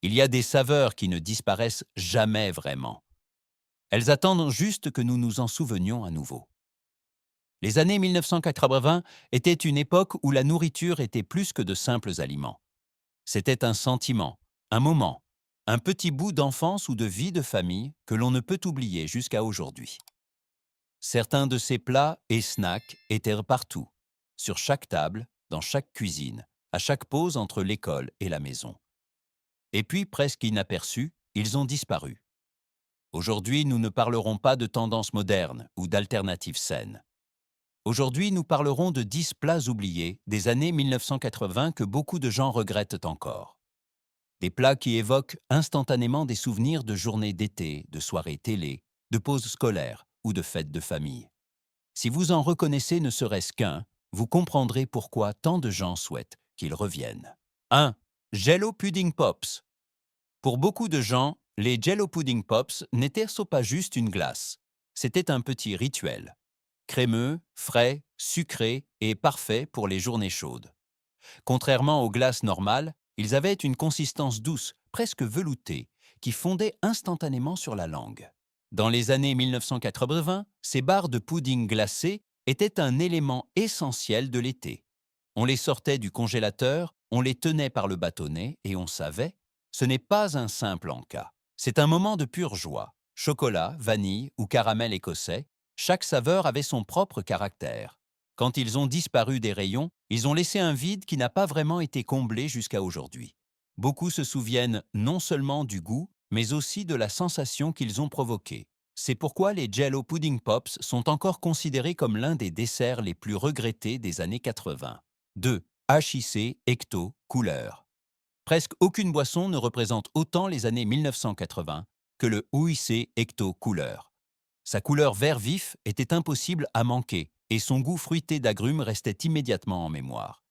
Il y a des saveurs qui ne disparaissent jamais vraiment. Elles attendent juste que nous nous en souvenions à nouveau. Les années 1980 étaient une époque où la nourriture était plus que de simples aliments. C'était un sentiment, un moment, un petit bout d'enfance ou de vie de famille que l'on ne peut oublier jusqu'à aujourd'hui. Certains de ces plats et snacks étaient partout, sur chaque table, dans chaque cuisine, à chaque pause entre l'école et la maison. Et puis, presque inaperçus, ils ont disparu. Aujourd'hui, nous ne parlerons pas de tendances modernes ou d'alternatives saines. Aujourd'hui, nous parlerons de 10 plats oubliés des années 1980 que beaucoup de gens regrettent encore. Des plats qui évoquent instantanément des souvenirs de journées d'été, de soirées télé, de pauses scolaires ou de fêtes de famille. Si vous en reconnaissez ne serait-ce qu'un, vous comprendrez pourquoi tant de gens souhaitent qu'ils reviennent. 1. Jello Pudding Pops. Pour beaucoup de gens, les Jello Pudding Pops n'étaient pas juste une glace. C'était un petit rituel. Crémeux, frais, sucré et parfait pour les journées chaudes. Contrairement aux glaces normales, ils avaient une consistance douce, presque veloutée, qui fondait instantanément sur la langue. Dans les années 1980, ces barres de pudding glacé étaient un élément essentiel de l'été. On les sortait du congélateur, on les tenait par le bâtonnet et on savait, ce n'est pas un simple encas. C'est un moment de pure joie. Chocolat, vanille ou caramel écossais, chaque saveur avait son propre caractère. Quand ils ont disparu des rayons, ils ont laissé un vide qui n'a pas vraiment été comblé jusqu'à aujourd'hui. Beaucoup se souviennent non seulement du goût, mais aussi de la sensation qu'ils ont provoquée. C'est pourquoi les Jello Pudding Pops sont encore considérés comme l'un des desserts les plus regrettés des années 80. 2. HIC Ecto Couleur. Presque aucune boisson ne représente autant les années 1980 que le OIC Ecto Couleur. Sa couleur vert vif était impossible à manquer et son goût fruité d'agrumes restait immédiatement en mémoire.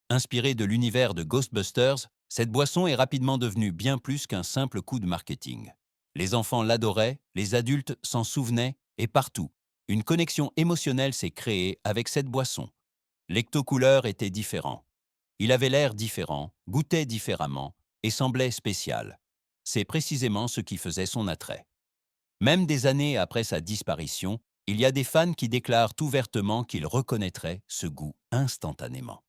Inspirée de l'univers de Ghostbusters, cette boisson est rapidement devenue bien plus qu'un simple coup de marketing. Les enfants l'adoraient, les adultes s'en souvenaient et partout, une connexion émotionnelle s'est créée avec cette boisson. L'ectocouleur était différent. Il avait l'air différent, goûtait différemment et semblait spécial. C'est précisément ce qui faisait son attrait. Même des années après sa disparition, il y a des fans qui déclarent ouvertement qu'ils reconnaîtraient ce goût instantanément.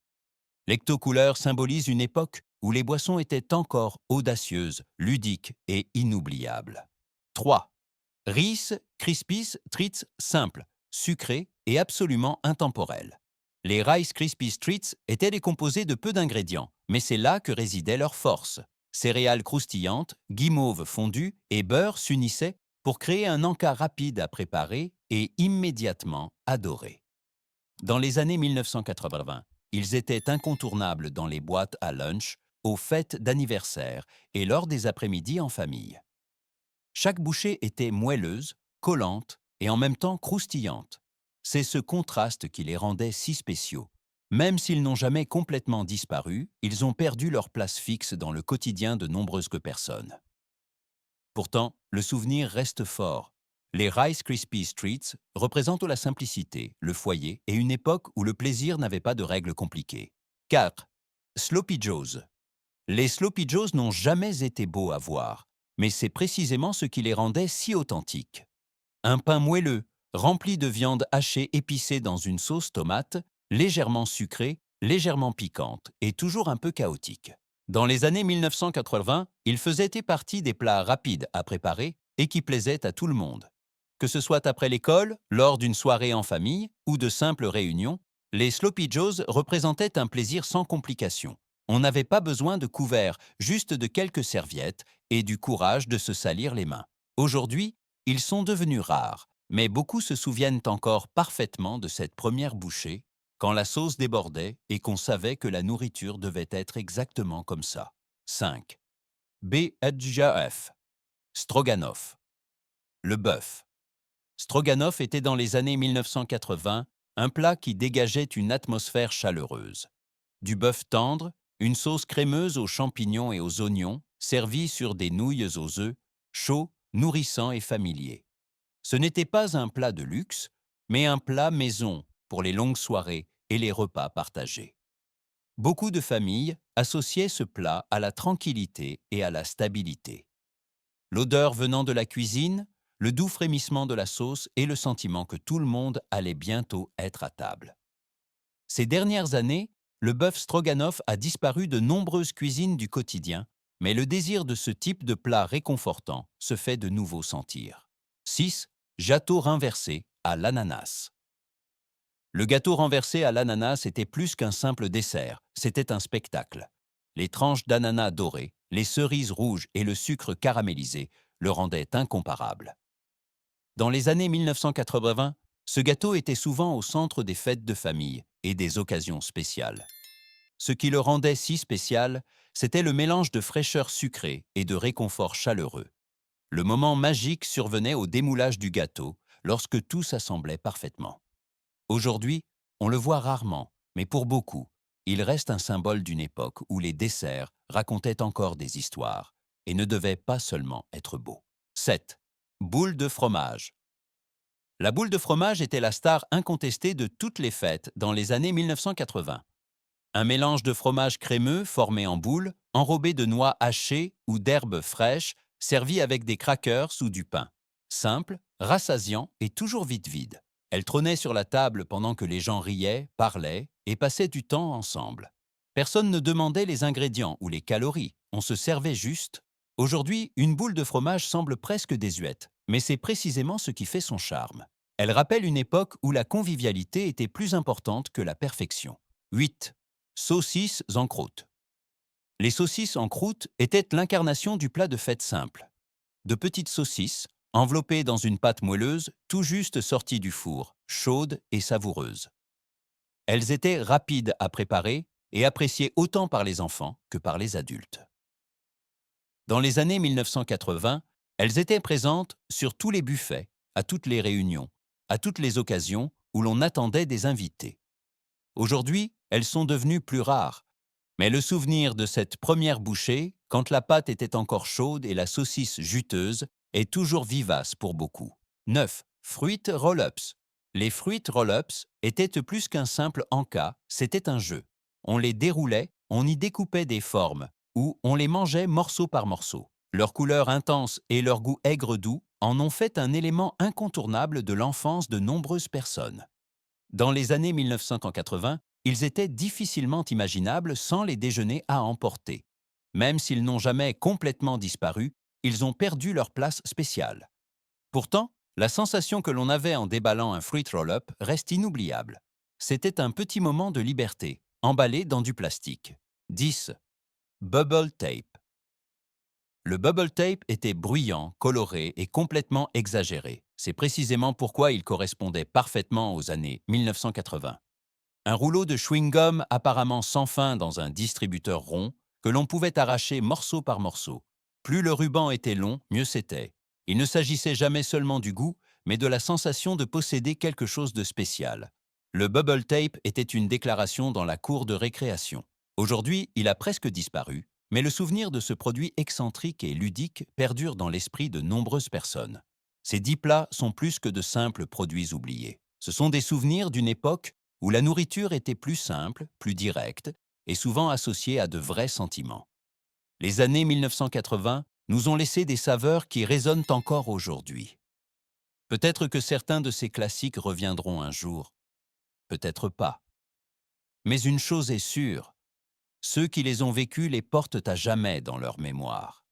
L'ectocouleur symbolise une époque où les boissons étaient encore audacieuses, ludiques et inoubliables. 3. Reese Krispies Treats simples, sucrés et absolument intemporels. Les Rice Krispies Treats étaient décomposés de peu d'ingrédients, mais c'est là que résidait leur force. Céréales croustillantes, guimauve fondue et beurre s'unissaient pour créer un encas rapide à préparer et immédiatement adoré. Dans les années 1980, ils étaient incontournables dans les boîtes à lunch, aux fêtes d'anniversaire et lors des après-midi en famille. Chaque bouchée était moelleuse, collante et en même temps croustillante. C'est ce contraste qui les rendait si spéciaux. Même s'ils n'ont jamais complètement disparu, ils ont perdu leur place fixe dans le quotidien de nombreuses personnes. Pourtant, le souvenir reste fort. Les Rice Krispies Treats représentent la simplicité, le foyer et une époque où le plaisir n'avait pas de règles compliquées. 4. Sloppy Joes. Les Sloppy Joes n'ont jamais été beaux à voir, mais c'est précisément ce qui les rendait si authentiques. Un pain moelleux, rempli de viande hachée épicée dans une sauce tomate, légèrement sucrée, légèrement piquante et toujours un peu chaotique. Dans les années 1980, ils faisaient partie des plats rapides à préparer et qui plaisaient à tout le monde. Que ce soit après l'école, lors d'une soirée en famille ou de simples réunions, les Sloppy Joes représentaient un plaisir sans complication. On n'avait pas besoin de couverts, juste de quelques serviettes et du courage de se salir les mains. Aujourd'hui, ils sont devenus rares, mais beaucoup se souviennent encore parfaitement de cette première bouchée, quand la sauce débordait et qu'on savait que la nourriture devait être exactement comme ça. 5. BHJF. Stroganoff. Le bœuf. Stroganoff était dans les années 1980 un plat qui dégageait une atmosphère chaleureuse. Du bœuf tendre, une sauce crémeuse aux champignons et aux oignons, servie sur des nouilles aux œufs, chaud, nourrissant et familier. Ce n'était pas un plat de luxe, mais un plat maison pour les longues soirées et les repas partagés. Beaucoup de familles associaient ce plat à la tranquillité et à la stabilité. L'odeur venant de la cuisine, le doux frémissement de la sauce et le sentiment que tout le monde allait bientôt être à table. Ces dernières années, le bœuf stroganoff a disparu de nombreuses cuisines du quotidien, mais le désir de ce type de plat réconfortant se fait de nouveau sentir. 6. Gâteau renversé à l'ananas. Le gâteau renversé à l'ananas était plus qu'un simple dessert, c'était un spectacle. Les tranches d'ananas dorées, les cerises rouges et le sucre caramélisé le rendaient incomparable. Dans les années 1980, ce gâteau était souvent au centre des fêtes de famille et des occasions spéciales. Ce qui le rendait si spécial, c'était le mélange de fraîcheur sucrée et de réconfort chaleureux. Le moment magique survenait au démoulage du gâteau, lorsque tout s'assemblait parfaitement. Aujourd'hui, on le voit rarement, mais pour beaucoup, il reste un symbole d'une époque où les desserts racontaient encore des histoires et ne devaient pas seulement être beaux. 7. Boule de fromage. La boule de fromage était la star incontestée de toutes les fêtes dans les années 1980. Un mélange de fromage crémeux formé en boule, enrobé de noix hachées ou d'herbes fraîches, servi avec des crackers ou du pain. Simple, rassasiant et toujours vite vide. Elle trônait sur la table pendant que les gens riaient, parlaient et passaient du temps ensemble. Personne ne demandait les ingrédients ou les calories, on se servait juste. Aujourd'hui, une boule de fromage semble presque désuète, mais c'est précisément ce qui fait son charme. Elle rappelle une époque où la convivialité était plus importante que la perfection. 8. Saucisses en croûte. Les saucisses en croûte étaient l'incarnation du plat de fête simple. De petites saucisses, enveloppées dans une pâte moelleuse, tout juste sorties du four, chaudes et savoureuses. Elles étaient rapides à préparer et appréciées autant par les enfants que par les adultes. Dans les années 1980, elles étaient présentes sur tous les buffets, à toutes les réunions, à toutes les occasions où l'on attendait des invités. Aujourd'hui, elles sont devenues plus rares, mais le souvenir de cette première bouchée, quand la pâte était encore chaude et la saucisse juteuse, est toujours vivace pour beaucoup. 9. Fruit roll-ups. Les fruit roll-ups étaient plus qu'un simple encas, c'était un jeu. On les déroulait, on y découpait des formes, ou on les mangeait morceau par morceau. Leur couleur intense et leur goût aigre-doux en ont fait un élément incontournable de l'enfance de nombreuses personnes. Dans les années 1980, ils étaient difficilement imaginables sans les déjeuners à emporter. Même s'ils n'ont jamais complètement disparu, ils ont perdu leur place spéciale. Pourtant, la sensation que l'on avait en déballant un fruit roll-up reste inoubliable. C'était un petit moment de liberté, emballé dans du plastique. 10. Bubble tape. Le bubble tape était bruyant, coloré et complètement exagéré. C'est précisément pourquoi il correspondait parfaitement aux années 1980. Un rouleau de chewing-gum apparemment sans fin dans un distributeur rond que l'on pouvait arracher morceau par morceau. Plus le ruban était long, mieux c'était. Il ne s'agissait jamais seulement du goût, mais de la sensation de posséder quelque chose de spécial. Le bubble tape était une déclaration dans la cour de récréation. Aujourd'hui, il a presque disparu, mais le souvenir de ce produit excentrique et ludique perdure dans l'esprit de nombreuses personnes. Ces 10 plats sont plus que de simples produits oubliés. Ce sont des souvenirs d'une époque où la nourriture était plus simple, plus directe et souvent associée à de vrais sentiments. Les années 1980 nous ont laissé des saveurs qui résonnent encore aujourd'hui. Peut-être que certains de ces classiques reviendront un jour, peut-être pas. Mais une chose est sûre, ceux qui les ont vécus les portent à jamais dans leur mémoire.